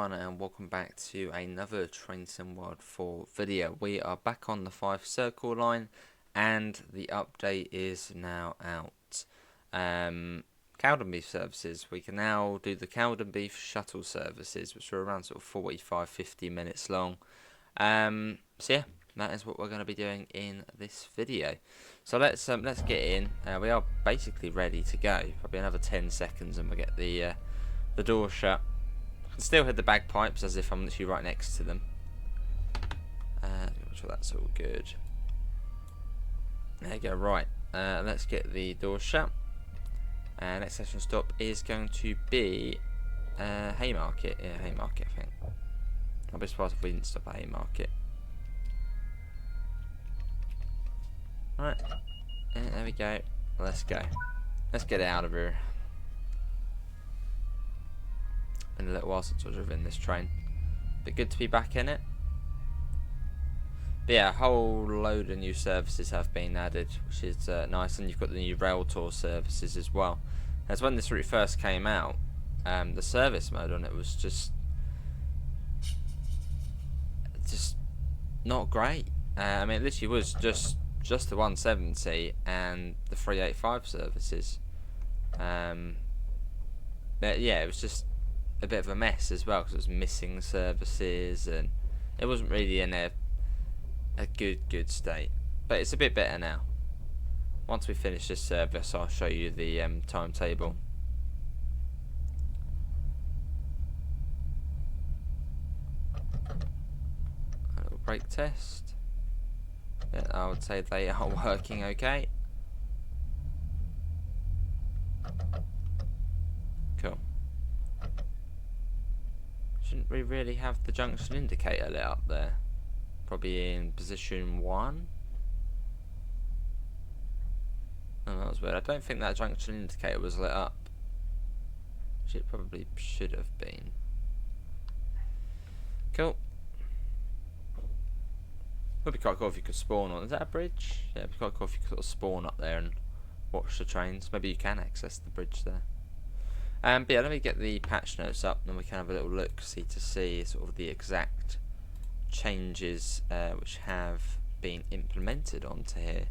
everyone, and welcome back to another Train Sim World 4 video. We are back on the Fife Circle Line, and the update is now out. Cowdenbeath services. We can now do the Cowdenbeath shuttle services, which are around sort of 45-50 minutes long. So yeah, that is what we're going to be doing in this video. So let's get in. We are basically ready to go. Probably another 10 seconds, and we'll get the door shut. I can still hear the bagpipes as if I'm literally right next to them. Make sure that's all good. There you go. Right. Let's get the door shut. Next station stop is going to be Haymarket. Yeah, Haymarket, I think. I'll be surprised if we didn't stop at Haymarket. Right. There we go. Let's go. Let's get out of here. Been a little while since I've driven this train, but good to be back in it. But yeah, a whole load of new services have been added, which is nice, and you've got the new railtour services as well. As when this route first came out, the service mode on it was just not great. I mean, it literally was just the 170 and the 385 services. But yeah, it was just a bit of a mess as well, because it was missing services and it wasn't really in a good state. But it's a bit better now. Once we finish this service, I'll show you the timetable. A little brake test. Yeah, I would say they are working okay. Cool. Shouldn't we really have the junction indicator lit up there? Probably in position 1. Oh, that was weird. I don't think that junction indicator was lit up. Which it probably should have been. Cool. Would be quite cool if you could spawn on. Is that a bridge? Yeah, it'd be quite cool if you could sort of spawn up there and watch the trains. Maybe you can access the bridge there. But yeah, let me get the patch notes up, and then we can have a little look, to see sort of the exact changes which have been implemented onto here.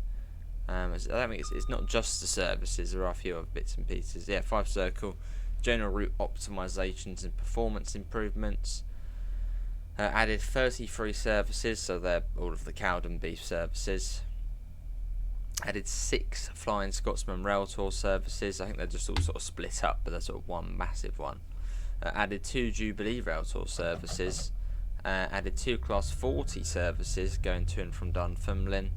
I don't think it's not just the services. There are a few other bits and pieces. Yeah, Fife Circle, general route optimizations and performance improvements. Added 33 services, so they're all of the Cowdenbeath services. Added 6 Flying Scotsman rail tour services. I think they're just all sort of split up, but they're sort of one massive one. Added 2 Jubilee rail tour services. Added 2 Class 40 services going to and from Dunfermline.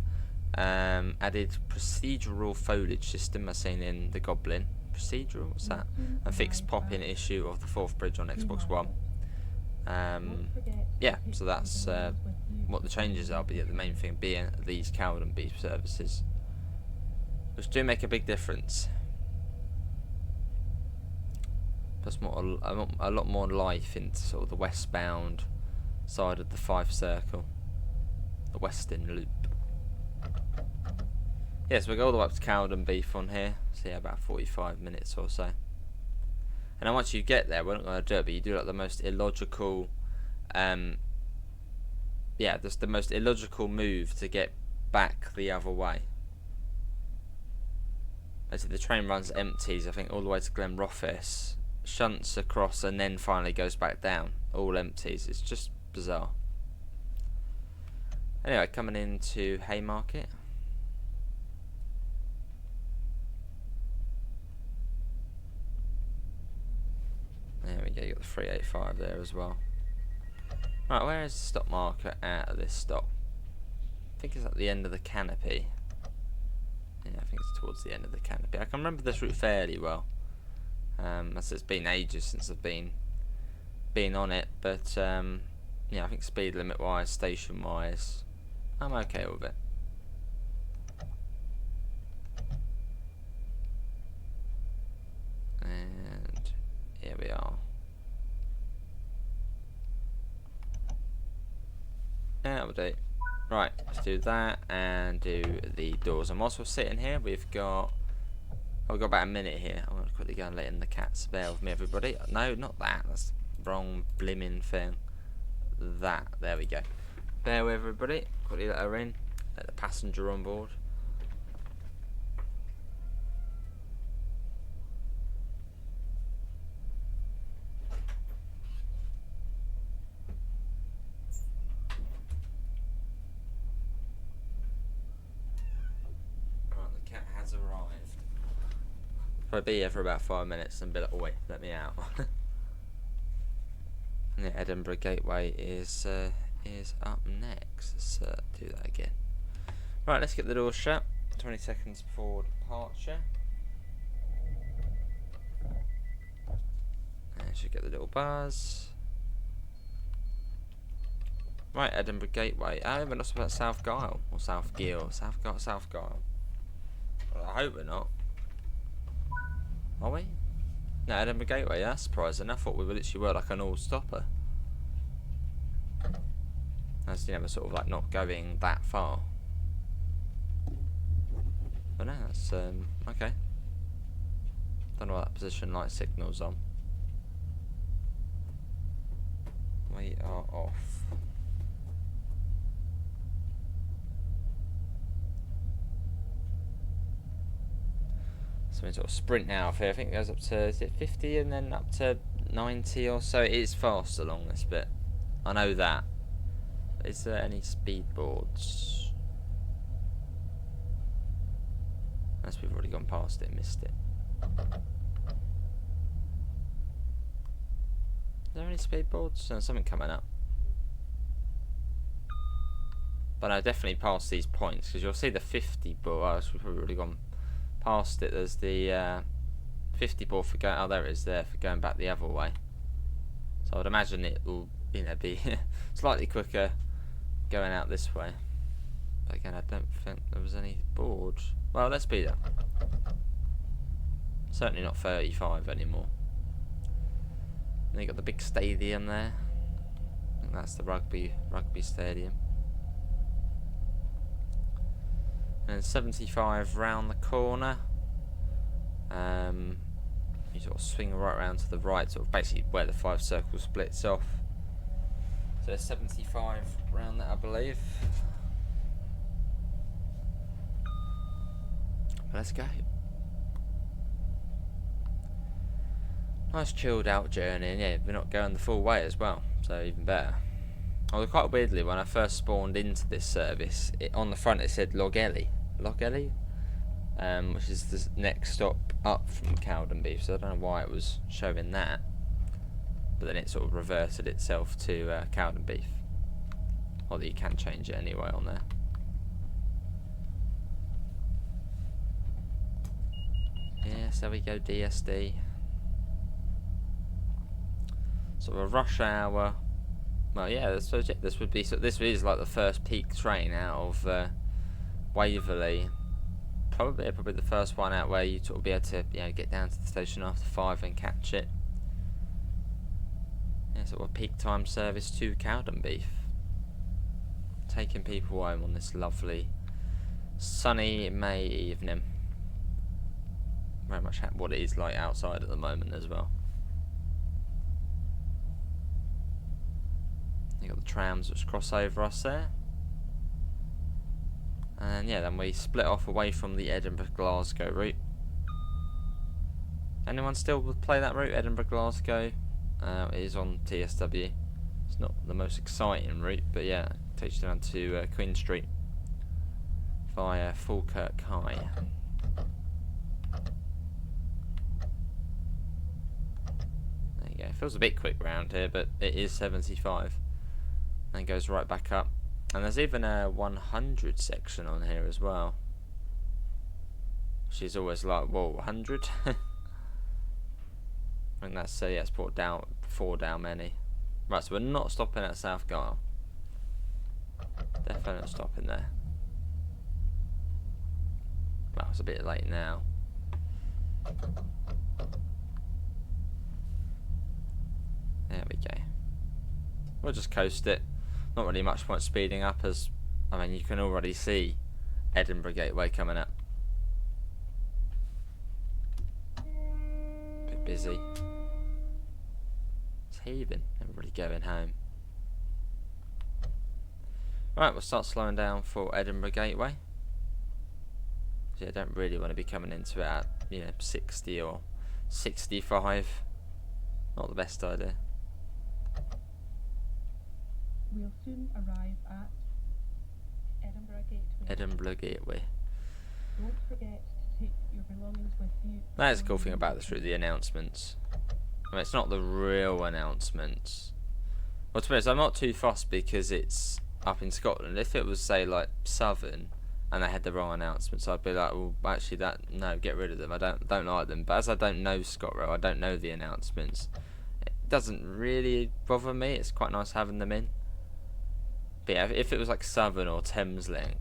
Added procedural foliage system, as seen in the Goblin. Procedural, what's that? A fixed pop-in issue of the 4th bridge on Xbox One. Yeah, so that's what the changes are, but yeah, the main thing being these Cowdenbeath services, which do make a big difference. Plus a lot more life into sort of the westbound side of the Fife Circle, the Western Loop. Yeah, so we go all the way up to Cowdenbeath on here. So yeah, about 45 minutes or so. And then once you get there, we're not going to do it, but you do like the most illogical, yeah, that's the most illogical move to get back the other way. As the train runs empties, I think, all the way to Glenrothes, shunts across, and then finally goes back down. All empties. It's just bizarre. Anyway, coming into Haymarket. There we go, you got the 385 there as well. Right, where is the stop marker at this stop? I think it's at the end of the canopy. Yeah, I think it's towards the end of the canopy. I can remember this route fairly well. As it's been ages since I've been on it, but yeah, I think speed limit wise, station wise, I'm okay with it. And here we are. Yeah, we'll do. Right, let's do that and do the doors. I'm also sitting here. We've got about a minute here. I'm going to quickly go and let in the cats. Bear with me, everybody. No, not that. That's wrong blimmin' thing. That. There we go. Bear with everybody. Quickly let her in. Let the passenger on board. Has arrived. Probably be here for about 5 minutes and be like, oh wait, let me out. And the Edinburgh Gateway is up next. Let's do that again. Right, let's get the door shut. 20 seconds before departure. And should get the little buzz. Right, Edinburgh Gateway. I haven't lost about South Gyle or South Gyle. South Gyle. Well, I hope we're not. Are we? No, Edinburgh Gateway, that's surprising. I thought we literally were like an all-stopper. As you know, we're sort of like not going that far. But no, that's okay. Don't know what that position light signal's on. We are off. So we sort of sprint now. I think it goes up to, is it 50 and then up to 90 or so. It is fast along this bit. I know that. Is there any speed boards? Unless we've already gone past it and missed it. Is there any speed boards? No, something coming up. But I definitely passed these points because you'll see the 50 board. We've probably already gone past it. There's the 50 board for going. Oh, there it is there for going back the other way. So I would imagine it will, you know, be slightly quicker going out this way. But again, I don't think there was any board. Well, let's speed up. Certainly not 35 anymore. Then you got the big stadium there. I think that's the rugby stadium. And 75 round the corner. You sort of swing right around to the right, sort of basically where the Fife Circle splits off. So there's 75 round that, I believe. Let's go. Nice chilled out journey, and yeah, we're not going the full way as well, so even better. Although quite weirdly, when I first spawned into this service, on the front it said Logelly, which is the next stop up from Cowdenbeath, so I don't know why it was showing that. But then it sort of reverted itself to Cowdenbeath. Although you can change it anyway on there. Yes, there we go, DSD. Sort of a rush hour. Well, yeah, so this would be. So this is like the first peak train out of Waverley. Probably the first one out where you sort of be able to, you know, get down to the station after 5 and catch it. Yeah, sort of a peak time service to Cowdenbeath, taking people home on this lovely sunny May evening. Very much what it is like outside at the moment as well. You got the trams which cross over us there. And yeah, then we split off away from the Edinburgh-Glasgow route. Anyone still play that route, Edinburgh-Glasgow? It is on TSW. It's not the most exciting route, but yeah, it takes you down to Queen Street via Falkirk High. There you go. It feels a bit quick round here, but it is 75. And goes right back up. And there's even a 100 section on here as well. She's always like, whoa, 100? I think that's, yeah, it's brought down before Dalmeny. Right, so we're not stopping at South Gyle. Definitely not stopping there. Well, it's a bit late now. There we go. We'll just coast it. Not really much point speeding up, as I mean, you can already see Edinburgh Gateway coming up. Bit busy. It's heaving. Everybody going home. Right, we'll start slowing down for Edinburgh Gateway. So yeah, I don't really want to be coming into it at 60 or 65. Not the best idea. We'll soon arrive at Edinburgh Gateway. Edinburgh Gateway. Don't forget to take your belongings with you. That's the cool thing about this route, the announcements. I mean, it's not the real announcements. Well, to be honest, I'm not too fussed because it's up in Scotland. If it was, say, like Southern, and they had the wrong announcements, I'd be like, well, actually, no, get rid of them. I don't like them. But as I don't know ScotRail, I don't know the announcements. It doesn't really bother me. It's quite nice having them in. But yeah, if it was like Southern or Thameslink,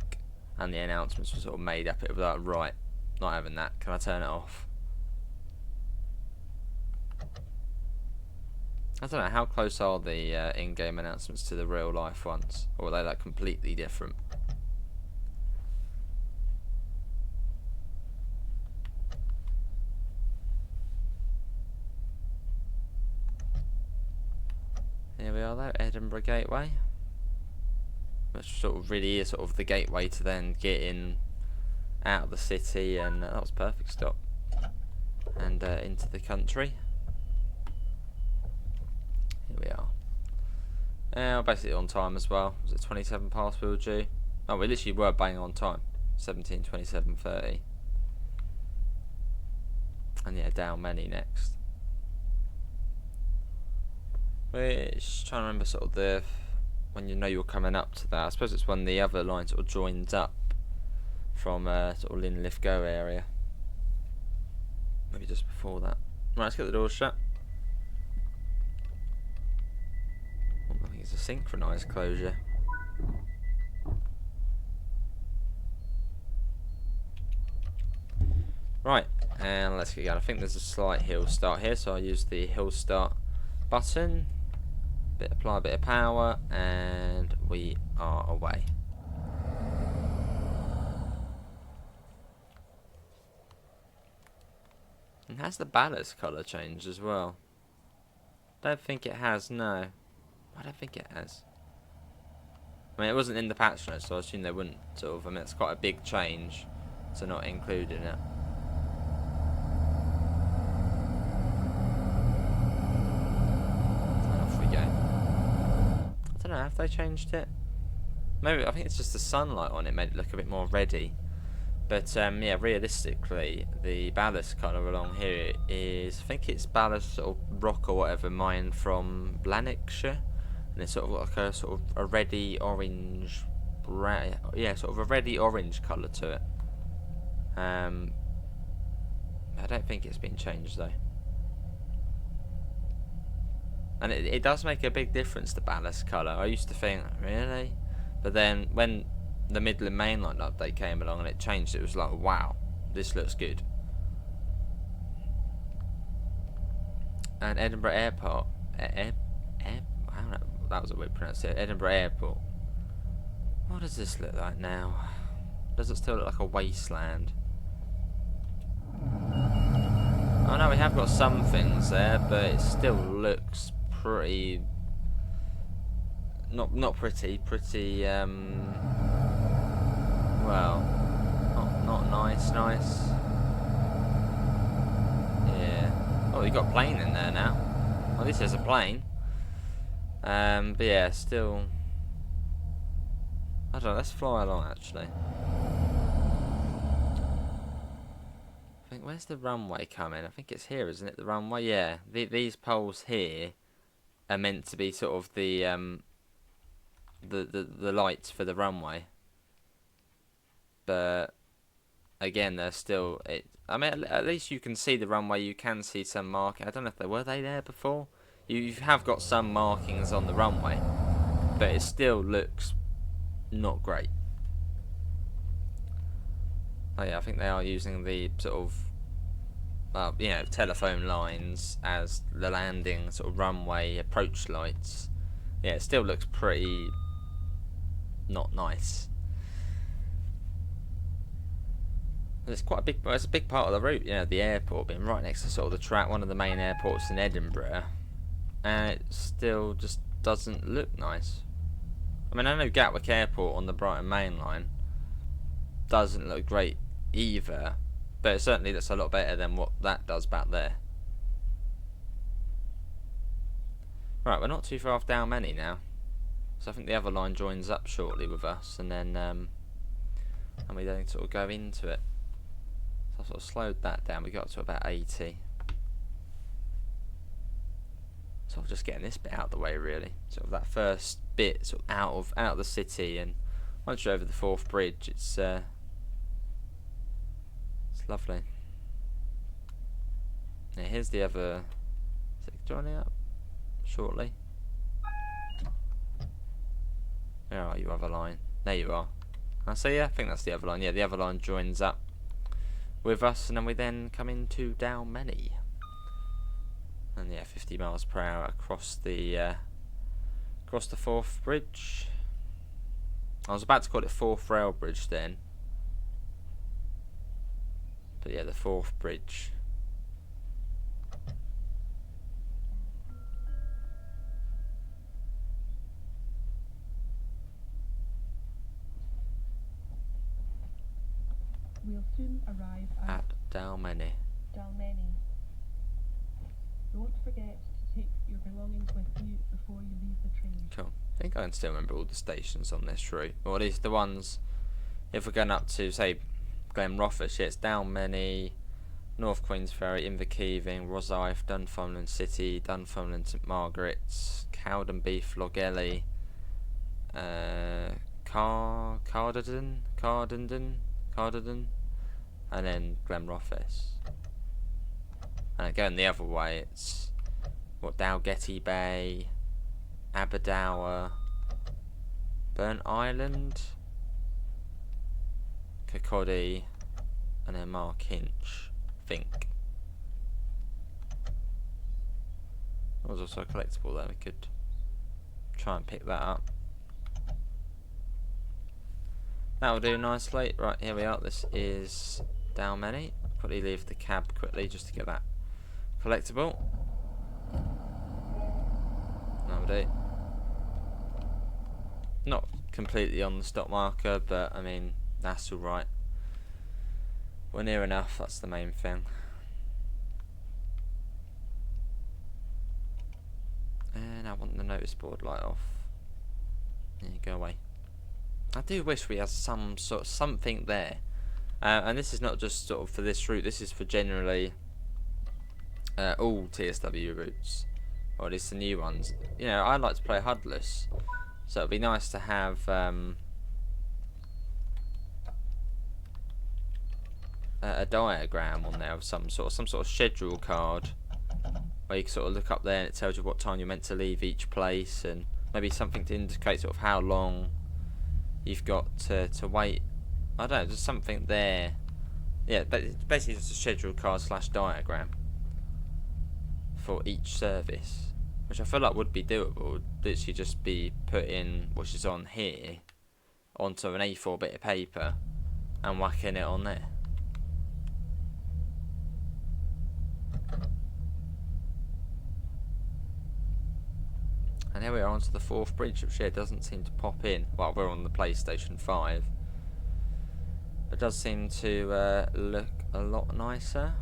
and the announcements were sort of made up, it would be like, right, not having that. Can I turn it off? I don't know, how close are the in-game announcements to the real life ones? Or are they like completely different? Here we are though, Edinburgh Gateway. Which sort of really is sort of the gateway to then get in out of the city, and that was a perfect stop. And into the country. Here we are. We're basically on time as well. Was it 27 past we were due? Oh, we literally were bang on time. 17:27:30. And yeah, Dalmeny next. Which, trying to remember sort of the, when you know you're coming up to that. I suppose it's when the other line sort of joins up from sort of Linlithgow area. Maybe just before that. Right, let's get the doors shut. I think it's a synchronised closure. Right, and let's get going. I think there's a slight hill start here, so I'll use the hill start button. Apply a bit of power, and we are away. And has the ballast colour changed as well? Don't think it has, no. I don't think it has. I mean, it wasn't in the patch notes, so I assume they wouldn't sort of. I mean, it's quite a big change to not include in it. And off we go. I don't know, have they changed it? Maybe, I think it's just the sunlight on it made it look a bit more reddy. But yeah, realistically, the ballast colour along here is, I think it's ballast sort of rock or whatever, mined from Lanarkshire. And it's sort of like a sort of a reddy orange, yeah, sort of a reddy orange colour to it. I don't think it's been changed though. And it does make a big difference, the ballast colour. I used to think, really? But then when the Midland Mainline update came along and it changed, it was like, wow, this looks good. And Edinburgh Airport, I don't know, that was a weird pronunciation. Edinburgh Airport. What does this look like now? Does it still look like a wasteland? Oh no, we have got some things there, but it still looks pretty, not pretty, well, not nice. Yeah. Oh, you got a plane in there now. Well, this is a plane. But yeah, still, I don't know, let's fly along actually. I think, where's the runway coming? I think it's here, isn't it, the runway? Yeah, these poles here are meant to be sort of the lights for the runway. But again, they're still, I mean, at least you can see the runway, you can see some marking. I don't know if were they there before? You have got some markings on the runway, but it still looks not great. Oh yeah, I think they are using the sort of, you know, telephone lines as the landing sort of runway approach lights. Yeah, it still looks pretty not nice. It's quite a big. Well, it's a big part of the route. You know, the airport being right next to sort of the track, one of the main airports in Edinburgh. and it still just doesn't look nice. I mean, I know Gatwick Airport on the Brighton Main Line doesn't look great either, but it certainly looks a lot better than what that does back there. Right, we're not too far off Dalmeny now, so I think the other line joins up shortly with us, and then we then sort of go into it. So I sort of slowed that down. We got up to about 80. Sort of just getting this bit out of the way, really. Sort of that first bit, sort of out of the city, and once you're over the Forth Bridge, it's lovely. Now here's the other. Is it joining up shortly? Where are you, other line? There you are. So yeah, I think that's the other line. Yeah, the other line joins up with us, and then we then come into Dalmeny. And yeah, 50 miles per hour across the Forth Bridge. I was about to call it Forth Rail Bridge then, but yeah, the Forth Bridge. We'll soon arrive at Dalmeny. Dalmeny. Don't forget to take your belongings with you before you leave the train. Cool. I think I can still remember all the stations on this route, or at least the ones. If we're going up to, say, Glenrothes, yeah, it's Dalmeny, North Queensferry, Inverkeithing, Rosyth, Dunfermline City, Dunfermline St Margaret's, Cowdenbeath, Logelly, Cardenden, and then Glenrothes. And going the other way, it's Dalgety Bay, Aberdour, Burnt Island, Kirkcaldy, and then Markinch, I think. That was also a collectible there, we could try and pick that up. That'll do nicely. Right, here we are. This is Dalmeny. Quickly leave the cab quickly just to get that collectible. That'll do. Not completely on the stop marker, but I mean, that's alright. We're near enough, that's the main thing. And I want the notice board light off. There you go away. I do wish we had some sort of something there. And this is not just sort of for this route, this is for generally all TSW routes, or at least the new ones. You know, I like to play HUDless, so it'd be nice to have a diagram on there of some sort of schedule card where you can sort of look up there and it tells you what time you're meant to leave each place, and maybe something to indicate sort of how long you've got to wait. I don't know, just something there. Yeah, but it's basically just a schedule card / diagram for each service, which I feel like would be doable. Would literally just be putting what is on here onto an A4 bit of paper and whacking it on there. And here we are onto the Forth Bridge, which here doesn't seem to pop in. Well, we're on the PlayStation 5. But it does seem to look a lot nicer.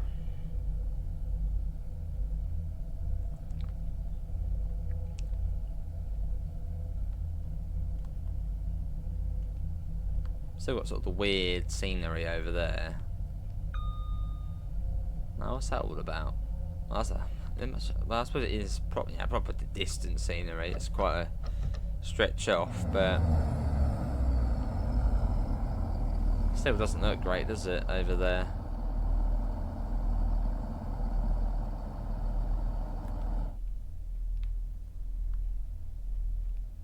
Still got sort of the weird scenery over there. Now, what's that all about? Well, I suppose it is proper distant scenery. It's quite a stretch off, but still doesn't look great, does it, over there?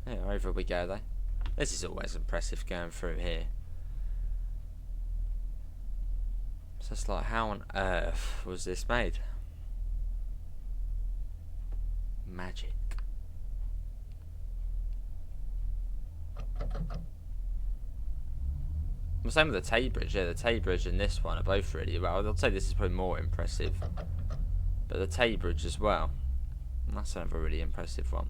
Yeah, over we go though. This is always impressive going through here. So it's like, how on earth was this made? Magic. The same with the Tay Bridge. Yeah, the Tay Bridge and this one are both really well. I'd say this is probably more impressive, but the Tay Bridge as well. That's another really impressive one.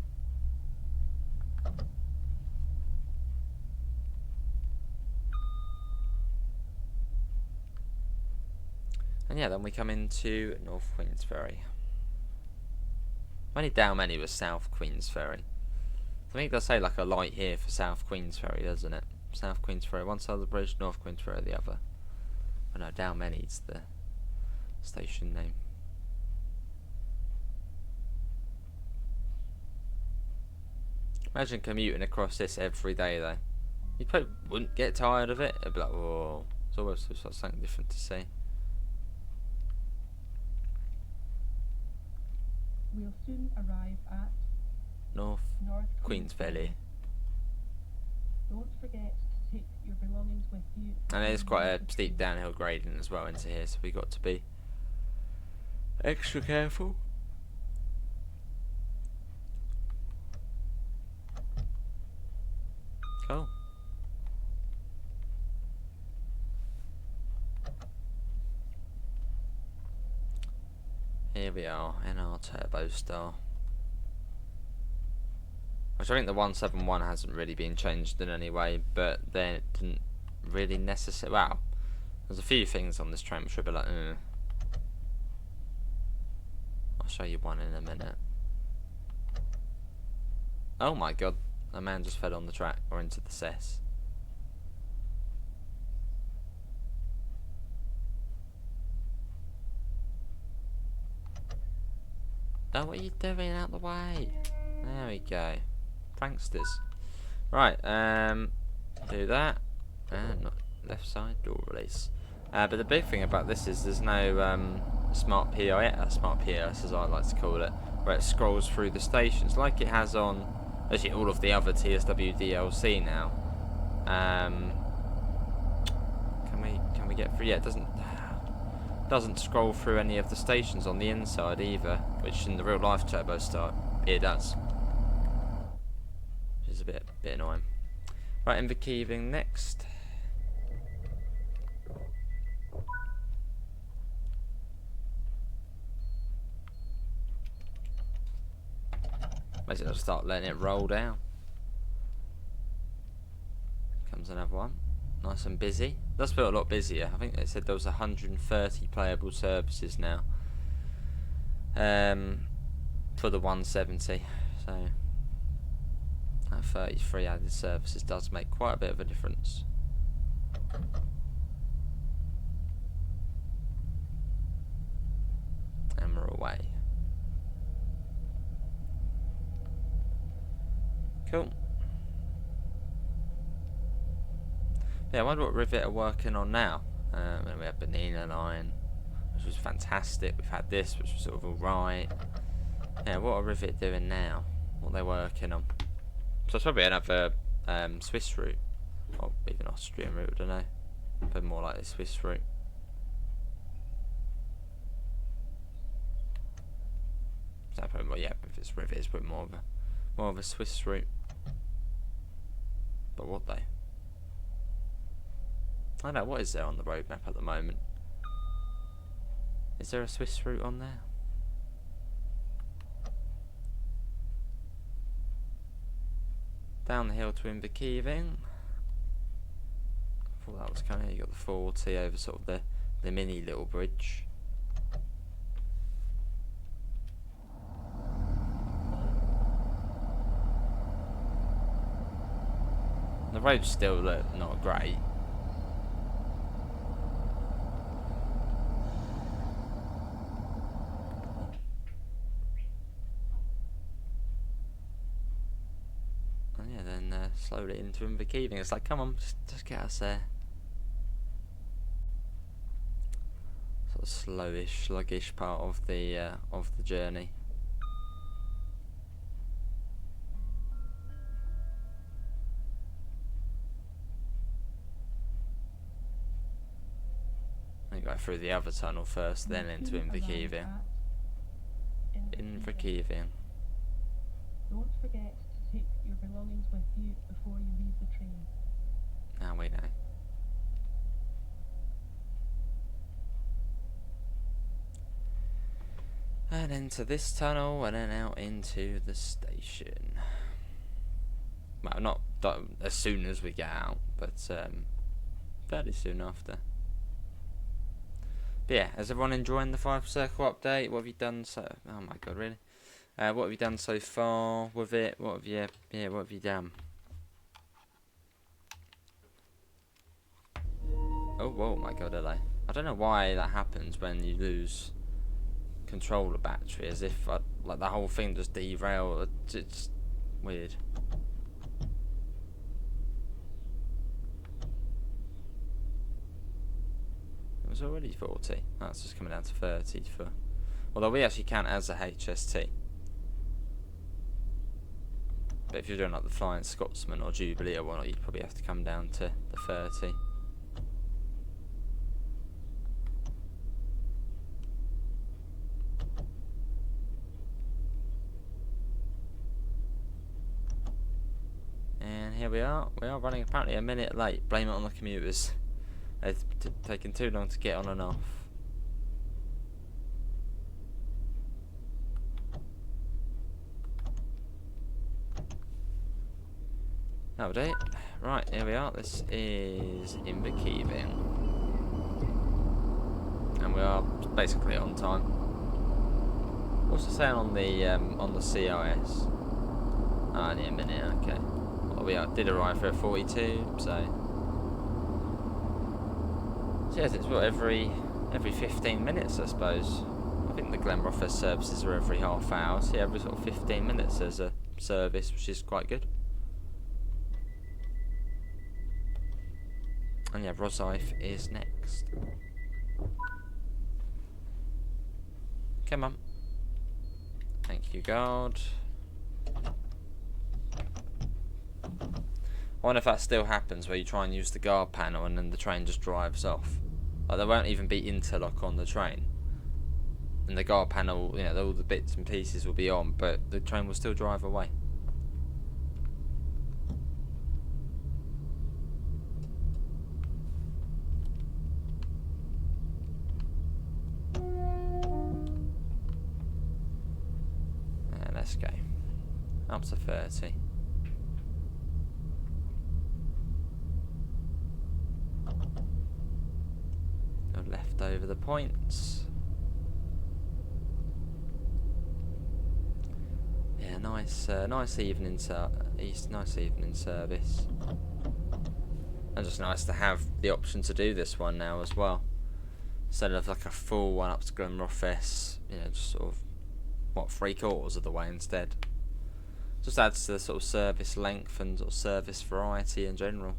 And yeah, then we come into North Queensferry. Only Dalmeny was South Queensferry. I think they'll say like a light here for South Queensferry, doesn't it? South Queensferry one side of the bridge, North Queensferry the other. Oh no, Dalmeny's the station name. Imagine commuting across this every day though. You probably wouldn't get tired of it. It'd be like, whoa, it's always something different to see. We'll soon arrive at North North Queensferry. Don't forget to take your belongings with you. And it is quite a steep downhill gradient as well into here, so we got to be extra careful. Cool. Here we are in our Turbo Star. Which I think the 171 hasn't really been changed in any way, but then it didn't really necessarily. Wow, there's a few things on this train which would be like, I'll show you one in a minute. Oh my god, a man just fell on the track or into the cess. Oh, what are you doing out the way? There we go. Pranksters. Right, do that. And left side door release. But the big thing about this is there's no smart PIS, as I like to call it, where it scrolls through the stations like it has on actually all of the other TSW DLC now. Can we get through? Yeah, it doesn't scroll through any of the stations on the inside either, which in the real life Turbo Star it does. Which is a bit annoying. Right, Inverkeithing next. Basically, I'll start letting it roll down. Comes another one. Nice and busy. Does feel a lot busier. I think they said there was 130 playable services now. For the 170. So that 33 added services does make quite a bit of a difference. And we're away. Cool. Yeah, I wonder what Rivet are working on now. And we have Banana Line, which was fantastic. We've had this, which was sort of alright. Yeah, what are Rivet doing now? What are they working on? So it's probably another Swiss route. Or even Austrian route, I don't know. But more like the Swiss route. So probably more, yeah, if it's Rivet, it's probably more of a Swiss route. But what though? I don't know, what is there on the roadmap at the moment? Is there a Swiss route on there? Down the hill to Inverkeithing. I thought that was coming. You got the 40 over sort of the mini little bridge. The roads still look not great. And yeah, then slowly into Inverkeithing. It's like, come on, just get us there. Sort of slowish, sluggish part of the journey. Go through the other tunnel first, then into Inverkeithing. Inverkeithing. Don't forget to take your belongings with you before you leave the train. Now we know. And into this tunnel, and then out into the station. Well, not as soon as we get out, but fairly soon after. But yeah, is everyone enjoying the Fife Circle update? What have you done so? Oh my god, really? What have you done so far with it? What have you? Yeah, what have you done? Oh, whoa, my god, LA. I don't know why that happens when you lose controller battery, as if like the whole thing just derailed. It's weird. It was already 40. That's just coming down to 30 for. Although we actually count as a HST. But if you're doing like the Flying Scotsman or Jubilee or whatnot, you'd probably have to come down to the 30. And here we are running apparently a minute late. Blame it on the commuters. It's taken too long to get on and off. That'll do it. Right, here we are. This is Inverkeithing. And we are basically on time. What's it saying on the COS? Ah, only a minute, okay. Well, we did arrive here at 42, so yes, it's what, every 15 minutes, I suppose. I think the Glenrothes services are every half hour, so yeah, every sort of 15 minutes there's a service, which is quite good. And yeah, Rosyth is next. Come on. Thank you, God. I wonder if that still happens, where you try and use the guard panel and then the train just drives off. Like, there won't even be interlock on the train. And the guard panel, you know, all the bits and pieces will be on, but the train will still drive away. Let's go. Up to 30. Left over the points. Yeah, nice evening nice evening service. And just nice to have the option to do this one now as well, instead of like a full one up to Glenrothes. You know, just sort of 3/4 of the way instead. Just adds to the sort of service length and sort of service variety in general.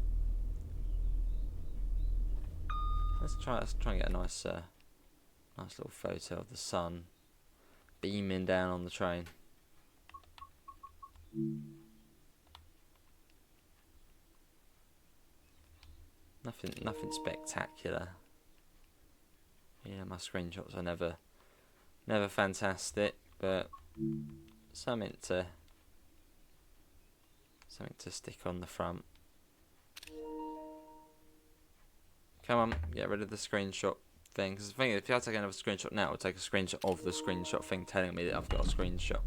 Let's try and get a nice little photo of the sun beaming down on the train. Nothing spectacular. Yeah, my screenshots are never fantastic, but something to stick on the front. Come on, get rid of the screenshot thing. Because the thing is, if I take another screenshot now, it'll take a screenshot of the screenshot thing telling me that I've got a screenshot.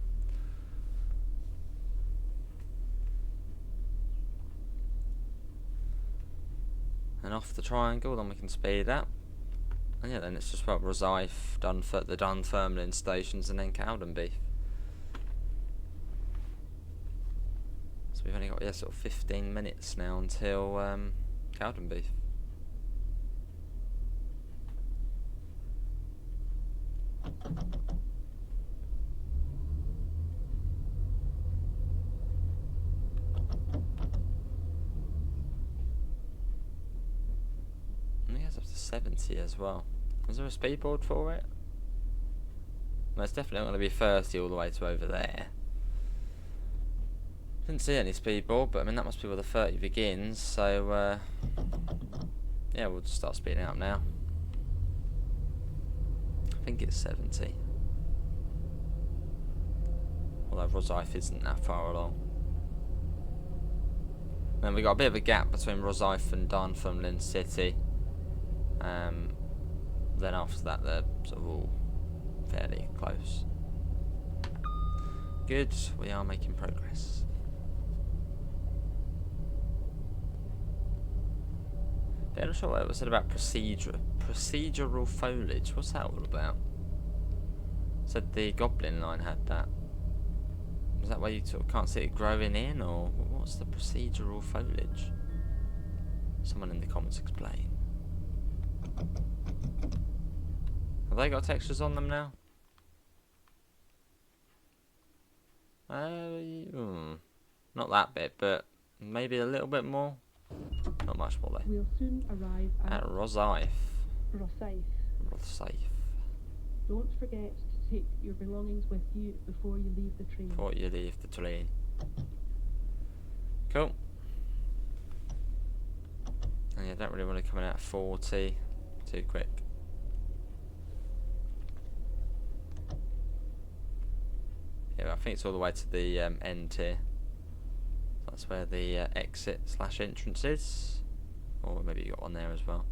And off the triangle, then we can speed up. And yeah, then it's just about Rosyth, the Dunfermline stations, and then Cowdenbeath. So we've only got sort of 15 minutes now until Cowdenbeath. I think it's up to 70 as well. Is there a speedboard for it? Well, it's definitely not going to be 30 all the way to over there. Didn't see any speedboard, but I mean that must be where the 30 begins, so yeah, we'll just start speeding up now. I think it's 70. Although Rosyth isn't that far along. Then we got a bit of a gap between Rosyth and Dunfermline City. Then after that, they're sort of all fairly close. Good, we are making progress. Yeah, I'm not sure what it was said about procedural foliage. What's that all about? Said the Goblin line had that. Is that why you sort of can't see it growing in, or what's the procedural foliage? Someone in the comments explain. Have they got textures on them now? Not that bit, but maybe a little bit more. Not much more though. We'll soon arrive At Rosyth. Rosyth. Don't forget to take your belongings with you before you leave the train. Before you leave the train. Cool. And yeah, don't really want to come in at 40 too quick. Yeah, I think it's all the way to the end here. That's where the exit/entrance is. Or maybe you got one there as well.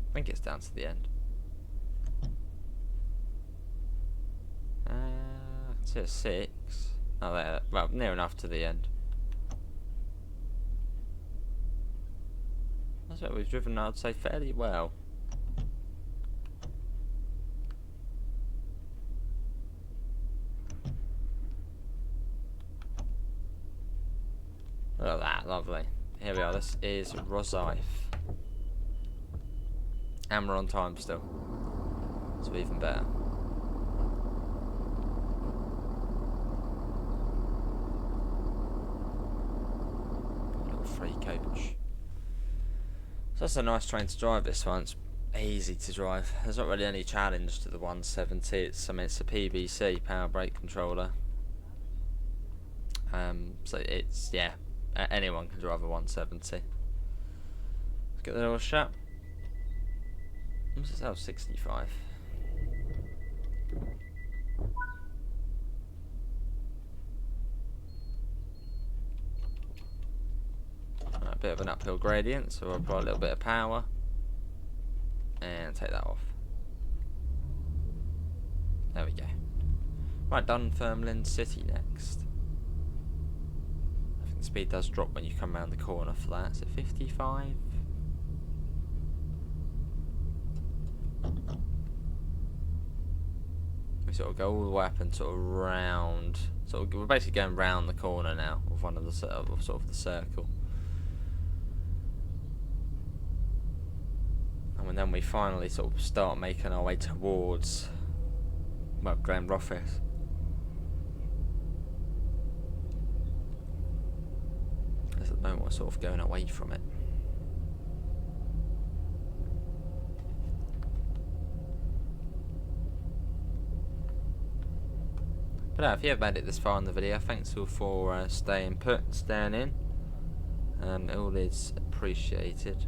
I think it's down to the end. I can see a 6. Oh, there. Well, near enough to the end. That's what we've driven, I'd say, fairly well. Look at that, lovely. Here we are, this is Rosyth. And we're on time still. So even better. Little free coach. So that's a nice train to drive, this one. It's easy to drive. There's not really any challenge to the 170. It's a PBC, power brake controller. So it's, yeah, anyone can drive a 170. Let's get the door shut. What's this out? 65. Right, a bit of an uphill gradient, so we'll apply a little bit of power and take that off. There we go. Right, Dunfermline City next. I think the speed does drop when you come around the corner for that. Is it 55? We sort of go all the way up and sort of round. We're basically going round the corner now with one of the sort of the circle. And then we finally sort of start making our way towards, well, Glen Rothes. As at the moment we're sort of going away from it. But if you have made it this far in the video, thanks all for staying put, staying in. All is appreciated.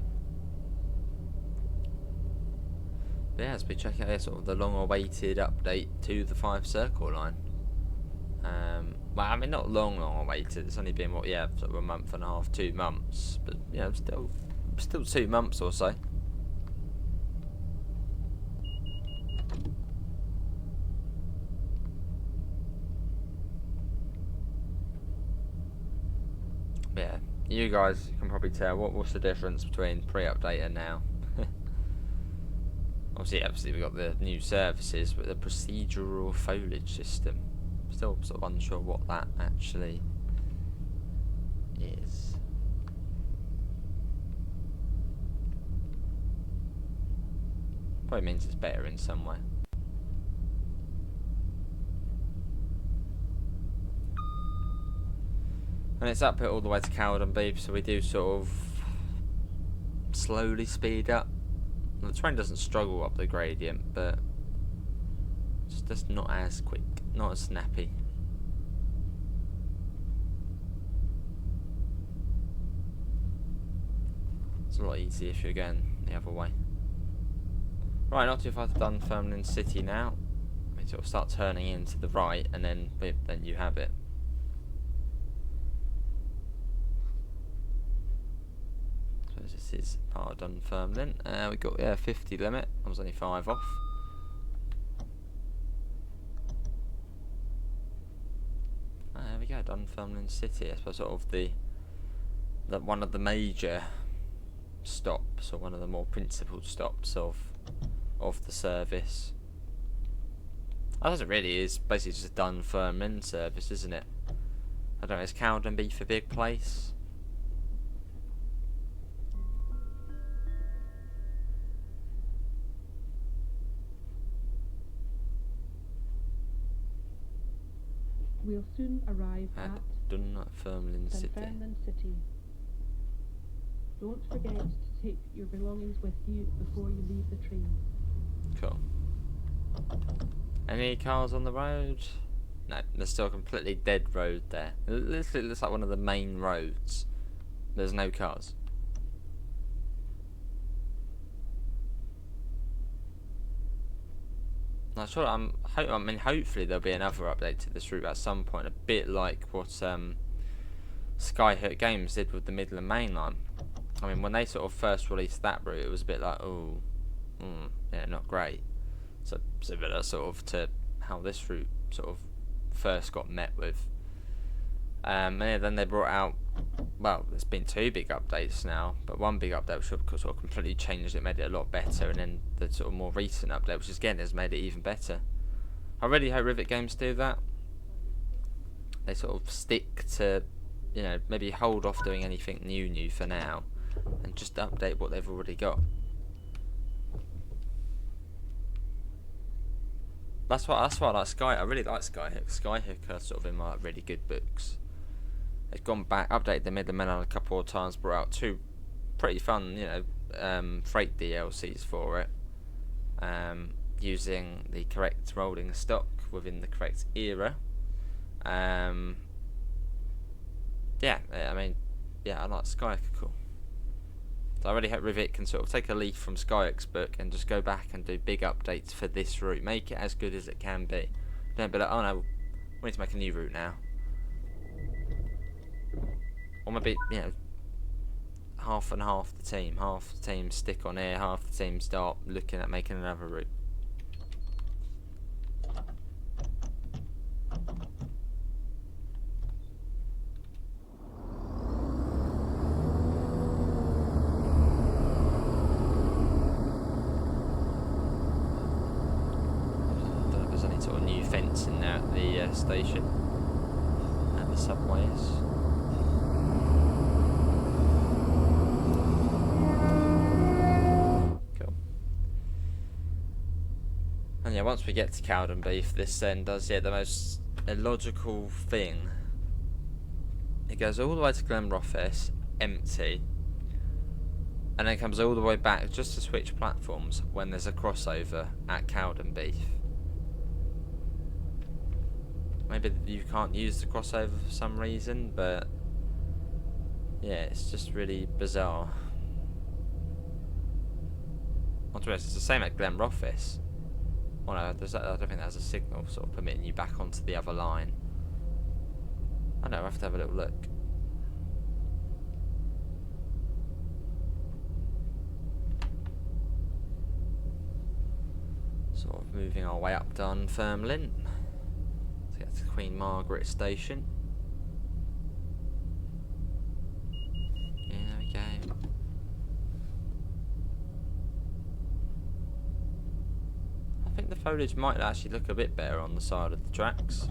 But yeah, as we check out here, sort of the long-awaited update to the Fife Circle Line. Well, I mean, not long-awaited. It's only been what, yeah, sort of a month and a half, 2 months. But yeah, still 2 months or so. Yeah, you guys can probably tell what's the difference between pre-update and now. Obviously we've got the new services, but the procedural foliage system, still sort of unsure what that actually is. Probably means it's better in some way. And it's up all the way to Cowdenbeath, so we do sort of slowly speed up. The train doesn't struggle up the gradient, but it's just not as quick, not as snappy. It's a lot easier if you're going the other way. Right, not too far to Dunfermline City now. We sort of start turning in to the right, and then you have it. This is part of Dunfermline. We got, yeah, 50 limit. I was only 5 off. Dunfermline City. I suppose sort of the one of the major stops, or one of the more principal stops of the service. I suppose it really is basically just a Dunfermline service, isn't it? I don't know, is Cowdenbeath a big place? We'll soon arrive at Dunfermline City. Dunfermline City. Don't forget to take your belongings with you before you leave the train. Cool. Any cars on the road? No, there's still a completely dead road there. It literally looks like one of the main roads. There's no cars. Not sure. I mean, hopefully there'll be another update to this route at some point. A bit like what Skyhook Games did with the Midland Main Line. I mean, when they sort of first released that route, it was a bit like, oh, yeah, not great. So similar sort of to how this route sort of first got met with. And yeah, then they brought out, well, there's been 2 big updates now, but one big update which sort of completely changed it, made it a lot better, and then the sort of more recent update, which again has made it even better. I really hope Rivet Games do that. They sort of stick to, you know, maybe hold off doing anything new for now, and just update what they've already got. That's why I like Sky. I really like Skyhook. Skyhook are sort of in my really good books. They've gone back, updated the Midland Main Line a couple of times, brought out 2 pretty fun, you know, freight DLCs for it, using the correct rolling stock within the correct era. Yeah, I mean, yeah, I like Skyhook. Cool. So I really hope Rivet can sort of take a leaf from Skyhook's book and just go back and do big updates for this route. Make it as good as it can be. Don't be like, oh no, we need to make a new route now. Or maybe, you know, half and half the team. Half the team stick on here, half the team start looking at making another route. Sort of new fencing there at the station and the subways. Cool. And yeah, once we get to Cowdenbeath, this then does the most illogical thing. It goes all the way to Glenrothes, empty, and then comes all the way back just to switch platforms when there's a crossover at Cowdenbeath. Maybe you can't use the crossover for some reason, but yeah, it's just really bizarre. It's the same at Glenrothes. Oh no, I don't think there's a signal sort of permitting you back onto the other line. I don't know, I have to have a little look. Sort of moving our way up Dunfermline. Get to Queen Margaret Station. Yeah, there we go. I think the foliage might actually look a bit better on the side of the tracks.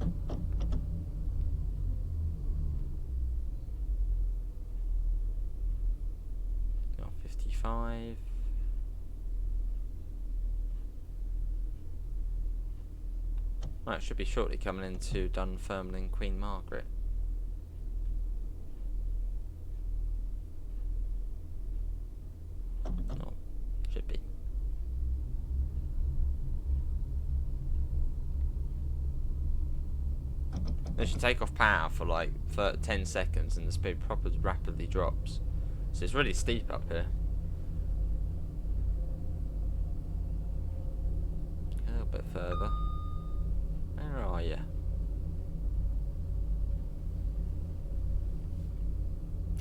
Got 55. Right, should be shortly coming into Dunfermline Queen Margaret. Oh, should be. They should take off power for like 10 seconds and the speed rapidly drops. So it's really steep up here. A little bit further. Where are you?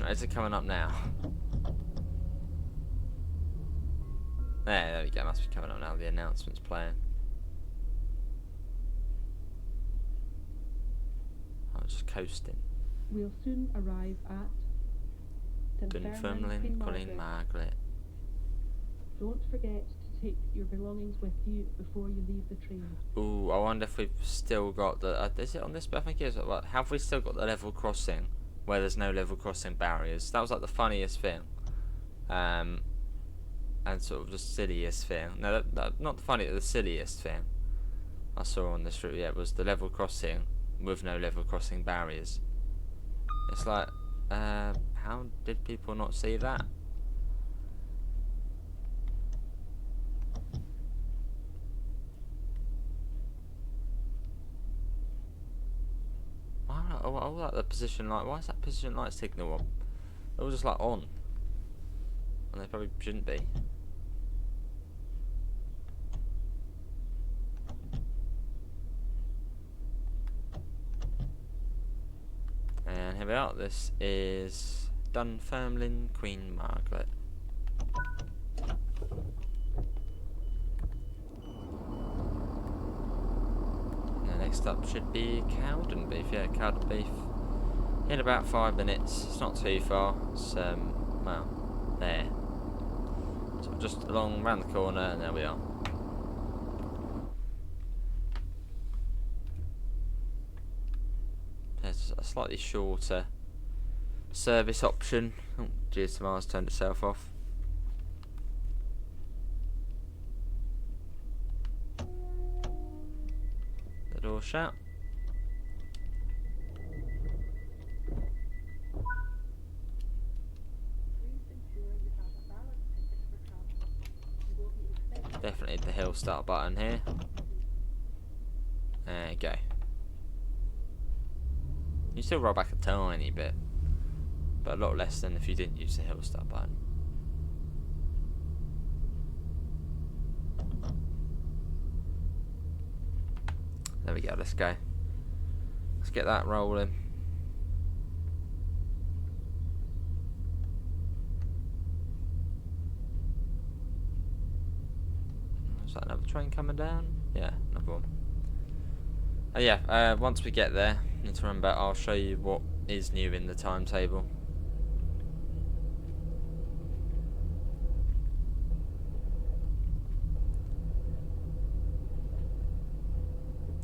Right, is it coming up now? There we go, must be coming up now, the announcement's playing. Oh, just coasting. We'll soon arrive at Dunfermline, Queen Margaret. Don't forget to take your belongings with you before you leave the train. Ooh, I wonder if we've still got the. Is it on this? I think it is. What, have we still got the level crossing where there's no level crossing barriers? That was like the funniest thing, and sort of the silliest thing. No, not the funniest, the silliest thing I saw on this route. Yeah, it was the level crossing with no level crossing barriers. It's like, how did people not see that? I like the position light. Why is that position light signal on? It was just like on, and they probably shouldn't be. And here we are. This is Dunfermline, Queen Margaret. Next up should be Cowdenbeath. Yeah, Cowdenbeath. In about 5 minutes. It's not too far. It's well, there. So just along round the corner, and there we are. There's a slightly shorter service option. Oh, GSMR's turned itself off. Door shut. Definitely the hill start button here. There you go. You still roll back a tiny bit, but a lot less than if you didn't use the hill start button. There we go, let's go. Let's get that rolling. Is that another train coming down? Yeah, another one. Yeah, once we get there, need to remember, I'll show you what is new in the timetable.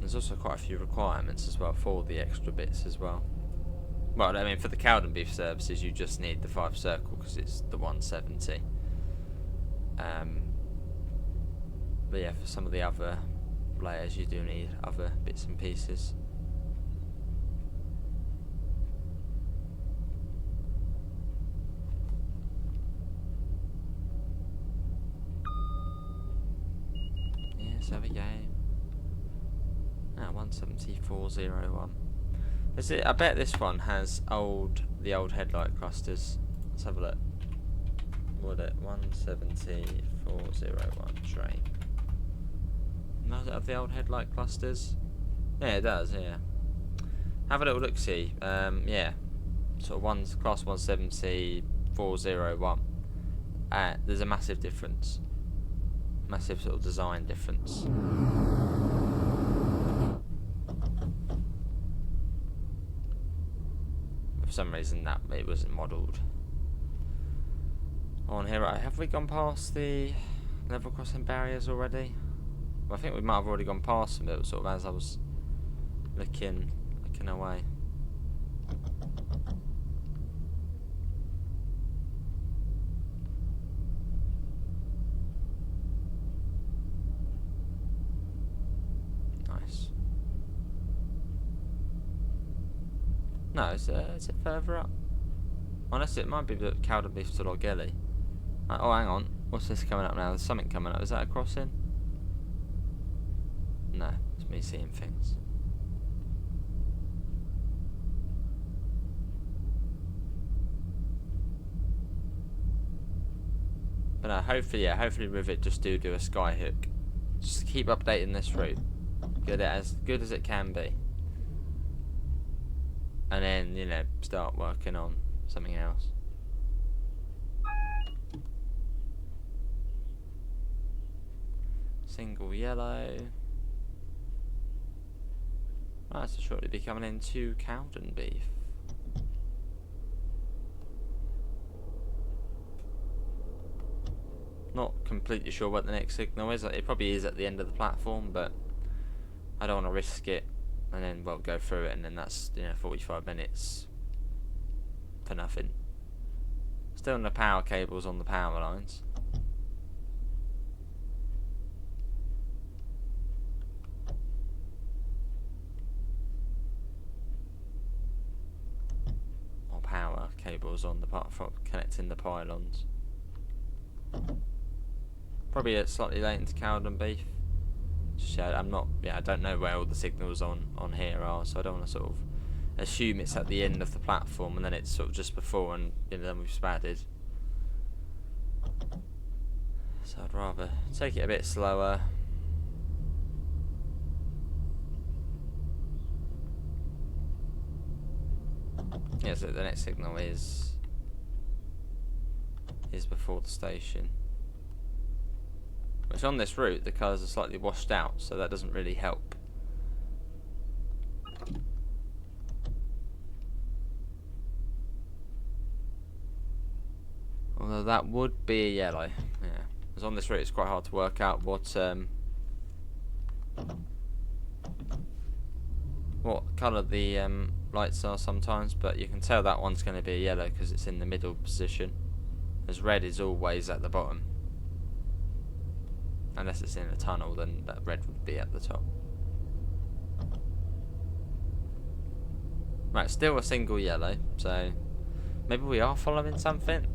There's also quite a few requirements as well for the extra bits as well. Well, I mean, for the Cowdenbeath services, you just need the Fife Circle because it's the 170. But yeah, for some of the other layers, you do need other bits and pieces. Yes, there we go. 17401. Is it? I bet this one has the old headlight clusters. Let's have a look. Would it? 17401 train. Does it have the old headlight clusters? Yeah, it does. Yeah. Have a little look. See. Yeah. Sort of class 17401. There's a massive difference. Massive sort of design difference. For some reason that it wasn't modelled on here. Right, have we gone past the level crossing barriers already? Well, I think we might have already gone past them, but sort of as I was looking away. Nice. No, is it further up? Unless it might be the Cowdenbeath to Logelly. Oh, hang on. What's this coming up now? There's something coming up. Is that a crossing? No, it's me seeing things. But no, hopefully with it, just do a sky hook. Just keep updating this route. Get it as good as it can be. And then, you know, start working on something else. Single yellow. Right, so shortly be coming into Cowdenbeath. Not completely sure what the next signal is. It probably is at the end of the platform, but I don't want to risk it and then, well, go through it and then that's, 45 minutes for nothing. Still on the power cables on the power lines. Or power cables on the part for connecting the pylons. Probably slightly late into Cowdenbeath. I don't know where all the signals on here are, so I don't want to sort of assume it's at the end of the platform and then it's sort of just before and then we've spadded. So I'd rather take it a bit slower. Yeah, so the next signal is before the station. Which on this route the colours are slightly washed out, so that doesn't really help. Although that would be a yellow, yeah. Because on this route it's quite hard to work out what colour the lights are sometimes, but you can tell that one's going to be a yellow because it's in the middle position. As red is always at the bottom. Unless it's in a tunnel, then that red would be at the top. Right, still a single yellow, so maybe we are following something.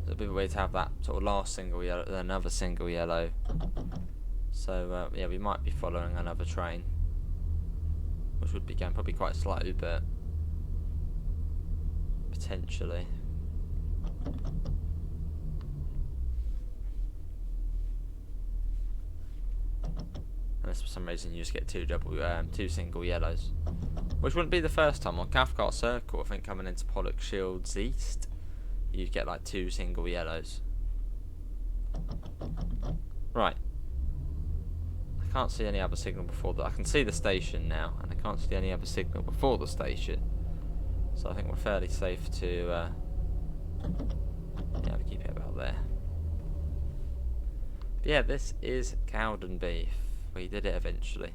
It's a bit weird to have that sort of last single yellow, then another single yellow. So yeah, we might be following another train, which would be going probably quite slow, but potentially. Unless for some reason you just get two single yellows, which wouldn't be the first time on Cathcart Circle. I think coming into Pollock Shields East, you'd get like two single yellows. Right. I can't see any other signal before that. I can see the station now, and I can't see any other signal before the station. So I think we're fairly safe to keep it about there. But yeah, this is Cowdenbeath. We did it eventually.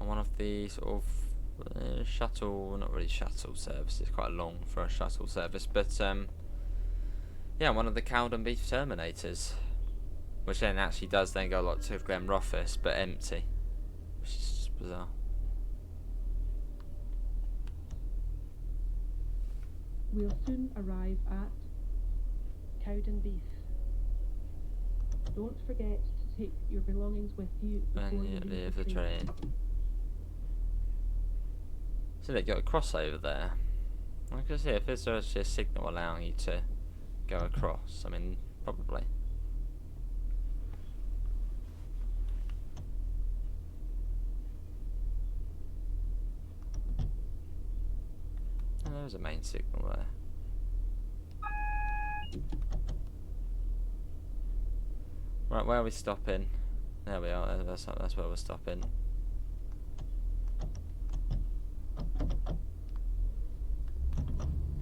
On one of the sort of shuttle, not really shuttle services, quite long for a shuttle service, but yeah, one of the Cowdenbeath Terminators, which then actually does then go like to Glenrothes, but empty, which is just bizarre. We'll soon arrive at Cowdenbeath. Don't forget to take your belongings with you before When you leave the train. So they got a crossover there. I can see if there's actually a signal allowing you to go across. I mean, probably. Oh, there's a main signal there. Right, where are we stopping? There we are. That's where we're stopping.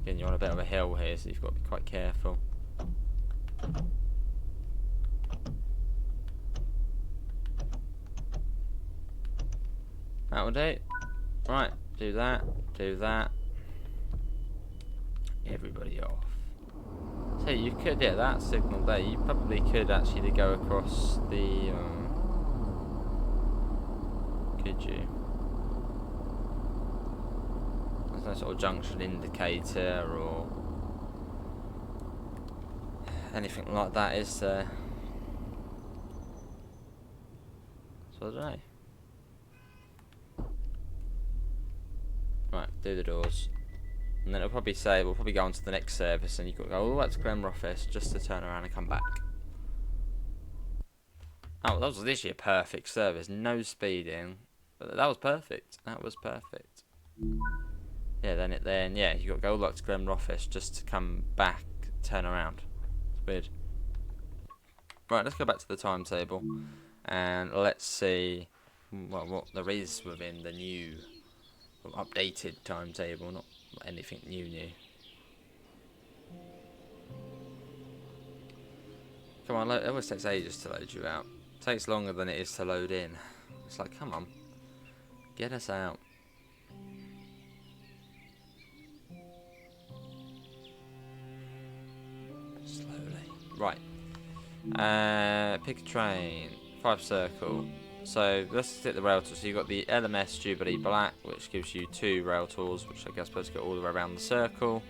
Again, you're on a bit of a hill here, so you've got to be quite careful. That will do. Right, do that, do that. Everybody off. So you could, yeah, that signal there, you probably could actually go across the, could you? There's no sort of junction indicator or anything like that, is there? So I don't know. Right, do the doors. And then it'll probably say, we'll probably go on to the next service and you've got to go all the way to Glenrothes just to turn around and come back. Oh, that was literally a perfect service. No speeding. But that was perfect. That was perfect. Yeah, then yeah, you've got to go all the way to Glenrothes just to come back, turn around. It's weird. Right, let's go back to the timetable and let's see what there is within the new, updated timetable, not anything new. Come on, it always takes ages to load you out. It takes longer than it is to load in. It's like, come on, get us out. Slowly. Right. Pick a train. Fife Circle. So let's hit the rail tour. So you've got the LMS Jubilee Black, which gives you 2 rail tours, which I guess supposed to get all the way around the circle.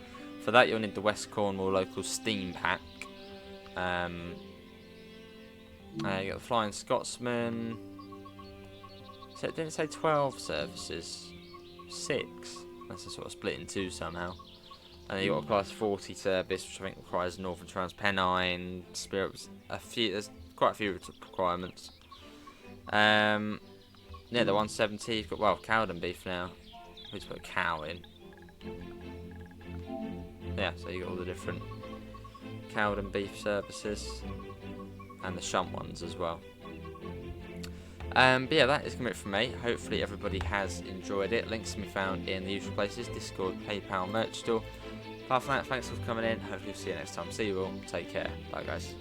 For that, you'll need the West Cornwall local steam pack. You got the Flying Scotsman. So it didn't say 12 services. 6. That's a sort of split in 2 somehow. And then you got a class 40 service, which I think requires Northern Transpennine, Spirits. There's quite a few requirements. Yeah, the 170. You've got Cowdenbeath now. We just put a cow in. Yeah, so you got all the different Cowdenbeath services and the shunt ones as well. But yeah, that is going to be it from me. Hopefully everybody has enjoyed it. Links can be found in the usual places: Discord, PayPal, merch store. Apart from that, thanks for coming in. Hopefully we'll see you next time. See you all. Take care. Bye guys.